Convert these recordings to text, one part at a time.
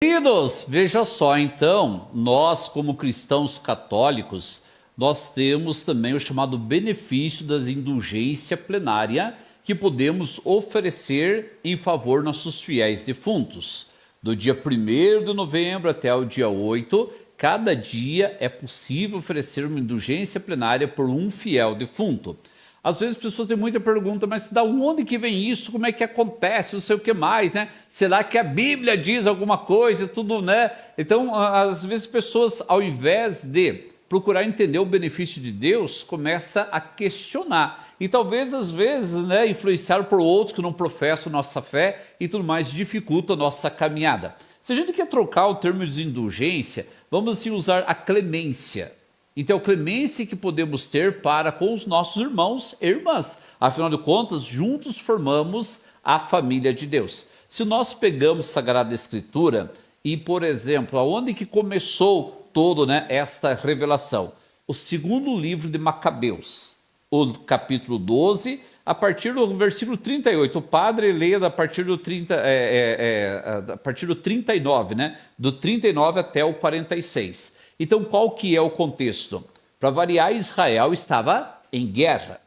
Queridos, veja só, então, nós como cristãos católicos, nós temos também o chamado benefício das indulgência plenária que podemos oferecer em favor nossos fiéis defuntos. Do dia 1º de novembro até o dia 8, cada dia é possível oferecer uma indulgência plenária por um fiel defunto. Às vezes as pessoas têm muita pergunta, mas da onde que vem isso? Como é que acontece? Não sei o que mais, né? Será que a Bíblia diz alguma coisa? Tudo, né? Então, às vezes as pessoas, ao invés de procurar entender o benefício de Deus, começa a questionar. E talvez, às vezes, né, influenciado por outros que não professam nossa fé e tudo mais, dificulta a nossa caminhada. Se a gente quer trocar o termo de indulgência, vamos assim usar a clemência. Então, a clemência que podemos ter para com os nossos irmãos e irmãs. Afinal de contas, juntos formamos a família de Deus. Se nós pegamos Sagrada Escritura e, por exemplo, aonde que começou todo, né, esta revelação? O segundo livro de Macabeus, o capítulo 12, a partir do versículo 38. O padre lê a partir do 39, né? Do 39 até o 46. Então, qual que é o contexto? Para variar, Israel estava em guerra.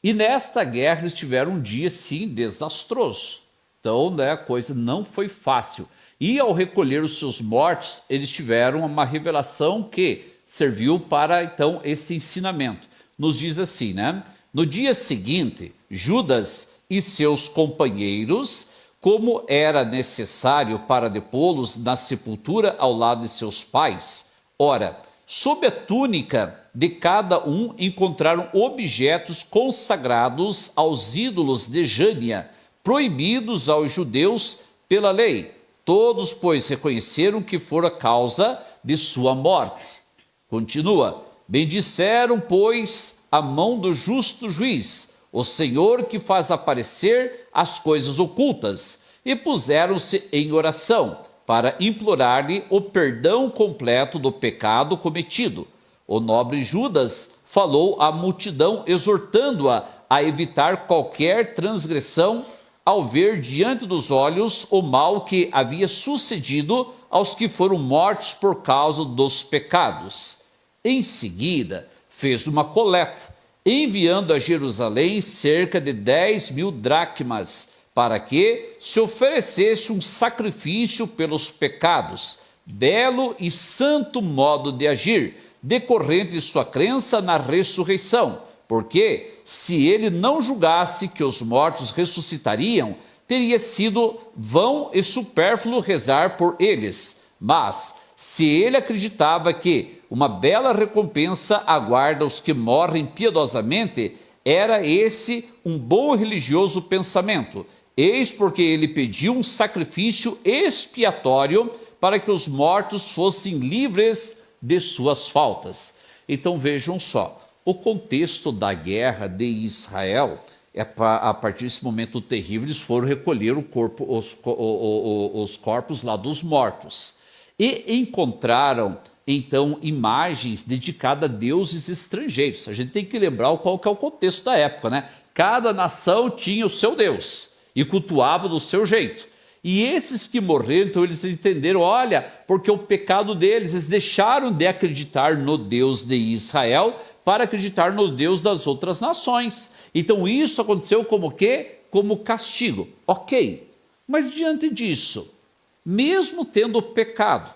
E nesta guerra eles tiveram um dia, sim, desastroso. Então, né, a coisa não foi fácil. E ao recolher os seus mortos, eles tiveram uma revelação que serviu para, então, esse ensinamento. Nos diz assim, né? No dia seguinte, Judas e seus companheiros, como era necessário para depô-los na sepultura ao lado de seus pais, ora, sob a túnica de cada um encontraram objetos consagrados aos ídolos de Jânia, proibidos aos judeus pela lei. Todos, pois, reconheceram que fora causa de sua morte. Continua. Bendisseram, pois, a mão do justo juiz, o Senhor que faz aparecer as coisas ocultas, e puseram-se em oração para implorar-lhe o perdão completo do pecado cometido. O nobre Judas falou à multidão, exortando-a a evitar qualquer transgressão ao ver diante dos olhos o mal que havia sucedido aos que foram mortos por causa dos pecados. Em seguida, fez uma coleta, enviando a Jerusalém cerca de 10.000 dracmas, para que se oferecesse um sacrifício pelos pecados, belo e santo modo de agir, decorrente de sua crença na ressurreição, porque se ele não julgasse que os mortos ressuscitariam, teria sido vão e supérfluo rezar por eles. Mas, se ele acreditava que uma bela recompensa aguarda os que morrem piedosamente, era esse um bom religioso pensamento. Eis porque ele pediu um sacrifício expiatório para que os mortos fossem livres de suas faltas. Então vejam só, o contexto da guerra de Israel, a partir desse momento terrível, eles foram recolher os corpos lá dos mortos. E encontraram, então, imagens dedicadas a deuses estrangeiros. A gente tem que lembrar qual que é o contexto da época, né? Cada nação tinha o seu Deus e cultuava do seu jeito. E esses que morreram, então eles entenderam, olha, porque o pecado deles, eles deixaram de acreditar no Deus de Israel para acreditar no Deus das outras nações. Então isso aconteceu como quê? Como castigo. Ok, mas diante disso, mesmo tendo pecado,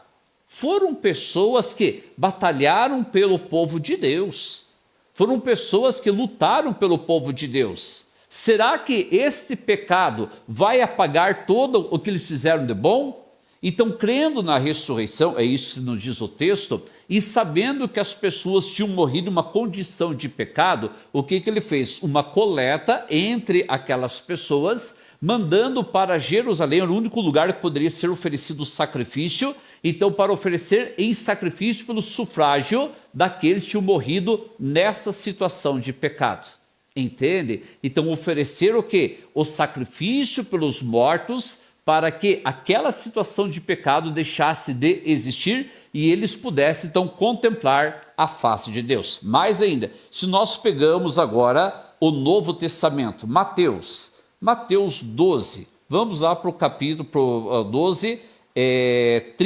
foram pessoas que batalharam pelo povo de Deus. Foram pessoas que lutaram pelo povo de Deus. Será que este pecado vai apagar todo o que eles fizeram de bom? Então, crendo na ressurreição, é isso que nos diz o texto, e sabendo que as pessoas tinham morrido em uma condição de pecado, o que ele fez? Uma coleta entre aquelas pessoas, mandando para Jerusalém, o único lugar que poderia ser oferecido o sacrifício, então para oferecer em sacrifício pelo sufrágio daqueles que tinham morrido nessa situação de pecado. Entende? Então oferecer o quê? O sacrifício pelos mortos para que aquela situação de pecado deixasse de existir e eles pudessem então contemplar a face de Deus. Mais ainda, se nós pegamos agora o Novo Testamento, Mateus 12, vamos lá para o capítulo 12,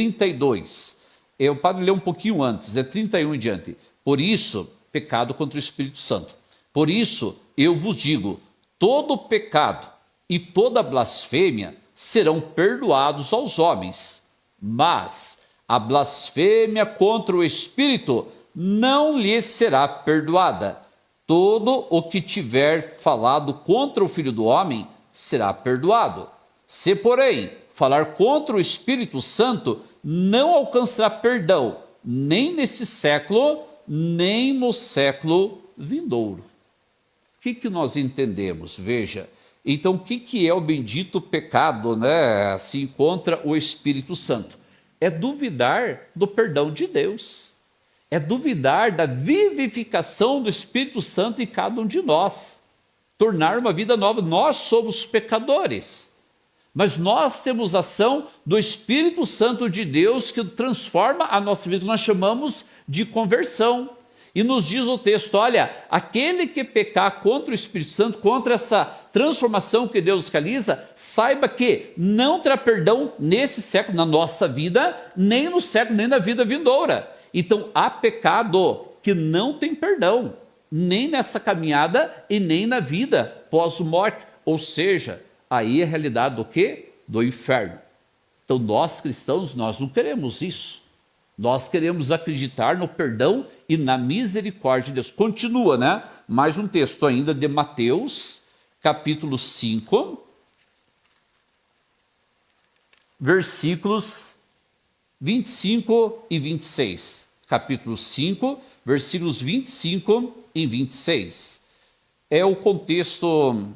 32. Eu paro ler um pouquinho antes, 31 em diante. Por isso, pecado contra o Espírito Santo. Por isso, eu vos digo, todo pecado e toda blasfêmia serão perdoados aos homens, mas a blasfêmia contra o Espírito não lhe será perdoada. Todo o que tiver falado contra o Filho do Homem será perdoado. Se, porém, falar contra o Espírito Santo, não alcançará perdão, nem nesse século, nem no século vindouro. O que nós entendemos? Veja, então o que é o bendito pecado, né, assim, contra o Espírito Santo? É duvidar do perdão de Deus. É duvidar da vivificação do Espírito Santo em cada um de nós. Tornar uma vida nova. Nós somos pecadores. Mas nós temos ação do Espírito Santo de Deus que transforma a nossa vida, que nós chamamos de conversão. E nos diz o texto, olha, aquele que pecar contra o Espírito Santo, contra essa transformação que Deus realiza, saiba que não terá perdão nesse século, na nossa vida, nem no século, nem na vida vindoura. Então há pecado que não tem perdão, nem nessa caminhada e nem na vida pós-morte. Ou seja, aí é a realidade do quê? Do inferno. Então nós cristãos, nós não queremos isso. Nós queremos acreditar no perdão e na misericórdia de Deus. Continua, né? Mais um texto ainda de Mateus, capítulo 5, versículos 25 e 26. Capítulo 5, versículos 25 e 26. É o contexto...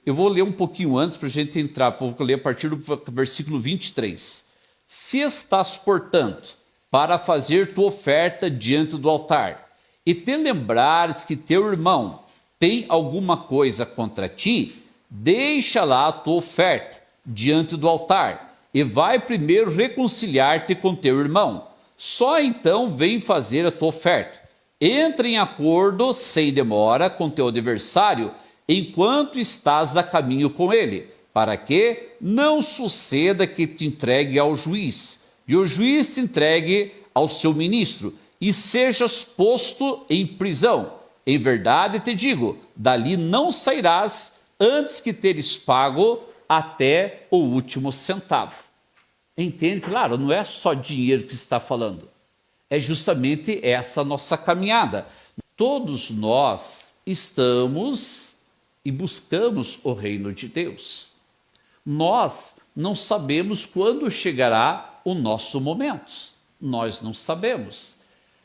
Eu vou ler um pouquinho antes para a gente entrar, vou ler a partir do versículo 23. Se estás, portanto, para fazer tua oferta diante do altar, e te lembrares que teu irmão tem alguma coisa contra ti, deixa lá a tua oferta diante do altar, e vai primeiro reconciliar-te com teu irmão. Só então vem fazer a tua oferta. Entra em acordo sem demora com teu adversário, enquanto estás a caminho com ele, para que não suceda que te entregue ao juiz, e o juiz te entregue ao seu ministro, e sejas posto em prisão. Em verdade te digo, dali não sairás antes que teres pago até o último centavo. Entende? Claro, não é só dinheiro que se está falando. É justamente essa nossa caminhada. Todos nós estamos e buscamos o reino de Deus. Nós não sabemos quando chegará o nosso momento. Nós não sabemos.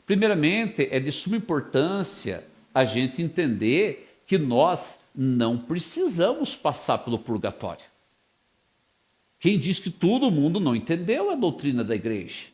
Primeiramente, é de suma importância a gente entender que nós não precisamos passar pelo purgatório. Quem diz que todo mundo não entendeu a doutrina da igreja?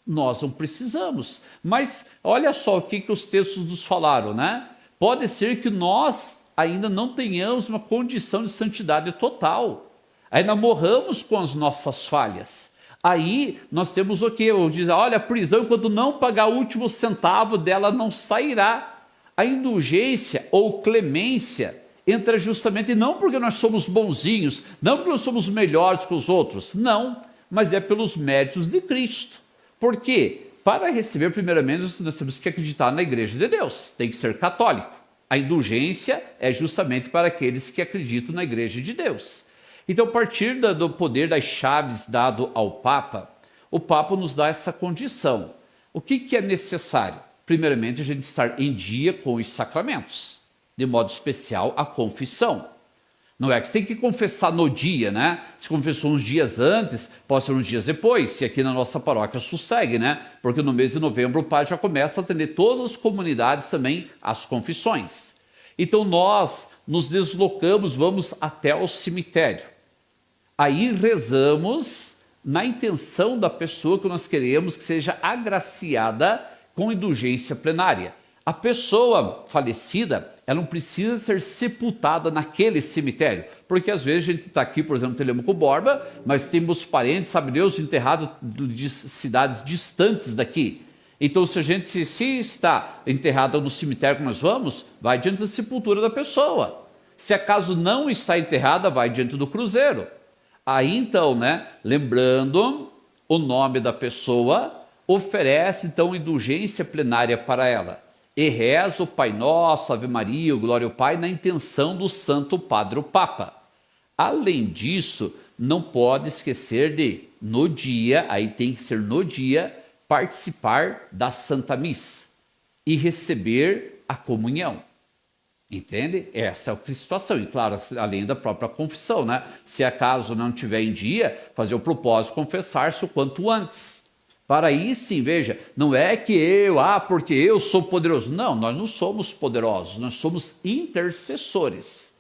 Nós não precisamos. Mas olha só o que os textos nos falaram, né? Pode ser que nós ainda não tenhamos uma condição de santidade total. Ainda morramos com as nossas falhas. Aí nós temos o quê? Diz, olha, a prisão, enquanto não pagar o último centavo dela, não sairá. A indulgência ou clemência entra justamente não porque nós somos bonzinhos, não porque nós somos melhores que os outros, não, mas é pelos méritos de Cristo. Por quê? Para receber, primeiramente, nós temos que acreditar na igreja de Deus, tem que ser católico. A indulgência é justamente para aqueles que acreditam na igreja de Deus. Então, a partir do poder das chaves dado ao Papa, o Papa nos dá essa condição. O que é necessário? Primeiramente, a gente estar em dia com os sacramentos, de modo especial a confissão. Não é que você tem que confessar no dia, né? Se confessou uns dias antes, pode ser uns dias depois, se aqui na nossa paróquia sossegue, né? Porque no mês de novembro o padre já começa a atender todas as comunidades também às confissões. Então nós nos deslocamos, vamos até o cemitério. Aí rezamos na intenção da pessoa que nós queremos que seja agraciada com indulgência plenária. A pessoa falecida, ela não precisa ser sepultada naquele cemitério, porque às vezes a gente está aqui, por exemplo, em Telemaco Borba, mas temos parentes, sabe Deus, enterrados de cidades distantes daqui. Então, se a gente se está enterrado no cemitério que nós vamos, vai diante da sepultura da pessoa. Se acaso não está enterrada, vai diante do cruzeiro. Aí então, né, lembrando o nome da pessoa, oferece então indulgência plenária para ela. E reza o Pai Nosso, Ave Maria, o Glória ao Pai, na intenção do Santo Padre o Papa. Além disso, não pode esquecer de, no dia, aí tem que ser no dia, participar da Santa Missa e receber a comunhão. Entende? Essa é a situação. E claro, além da própria confissão, né? Se acaso não tiver em dia, fazer o propósito de confessar-se o quanto antes. Para aí sim, veja, não é que porque eu sou poderoso. Não, nós não somos poderosos, nós somos intercessores.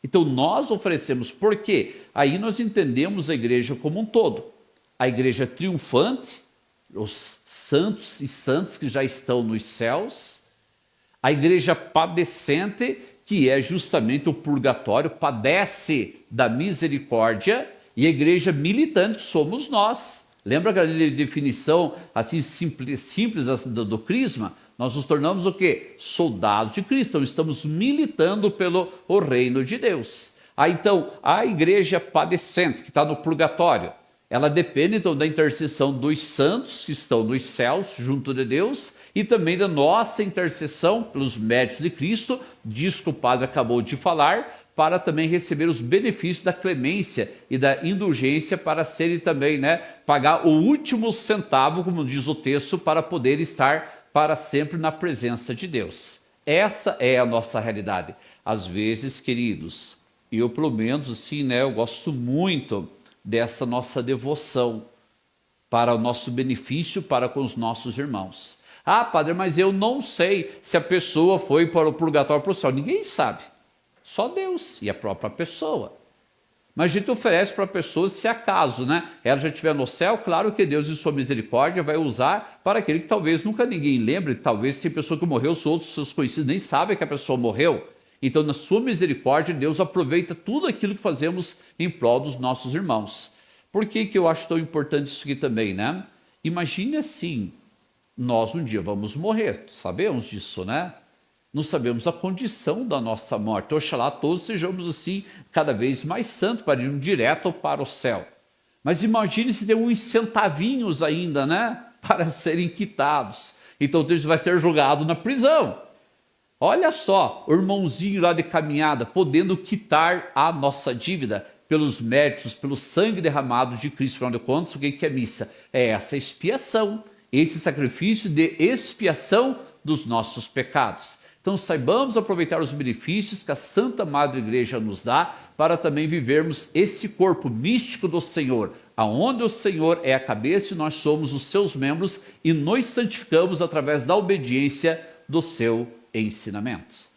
Então nós oferecemos, por quê? Aí nós entendemos a igreja como um todo. A igreja triunfante, os santos e santas que já estão nos céus, a igreja padecente, que é justamente o purgatório, padece da misericórdia, e a igreja militante, que somos nós. Lembra aquela definição assim simples do crisma? Nós nos tornamos o quê? Soldados de Cristo, então estamos militando pelo o reino de Deus. Então, a igreja padecente, que está no purgatório, ela depende então da intercessão dos santos que estão nos céus, junto de Deus, e também da nossa intercessão pelos méritos de Cristo, diz que o padre acabou de falar, para também receber os benefícios da clemência e da indulgência, para serem também, né, pagar o último centavo, como diz o texto, para poder estar para sempre na presença de Deus. Essa é a nossa realidade. Às vezes, queridos, eu pelo menos assim, né, eu gosto muito dessa nossa devoção para o nosso benefício, para com os nossos irmãos. Ah, padre, mas eu não sei se a pessoa foi para o purgatório ou para o céu. Ninguém sabe. Só Deus e a própria pessoa. Mas a gente oferece para a pessoa, se acaso, né, ela já estiver no céu, claro que Deus em sua misericórdia vai usar para aquele que talvez nunca ninguém lembre, talvez tem pessoa que morreu, os outros seus conhecidos nem sabem que a pessoa morreu. Então, na sua misericórdia, Deus aproveita tudo aquilo que fazemos em prol dos nossos irmãos. Por que eu acho tão importante isso aqui também, né? Imagine assim, nós um dia vamos morrer, sabemos disso, né? Não sabemos a condição da nossa morte. Oxalá todos sejamos assim, cada vez mais santos, para ir direto para o céu. Mas imagine se tem uns centavinhos ainda, né? Para serem quitados. Então Deus vai ser julgado na prisão. Olha só, o irmãozinho lá de caminhada, podendo quitar a nossa dívida pelos méritos, pelo sangue derramado de Cristo. Afinal de contas, o que é missa? É essa expiação, esse sacrifício de expiação dos nossos pecados. Então saibamos aproveitar os benefícios que a Santa Madre Igreja nos dá para também vivermos esse corpo místico do Senhor, aonde o Senhor é a cabeça e nós somos os seus membros e nos santificamos através da obediência do seu ensinamento.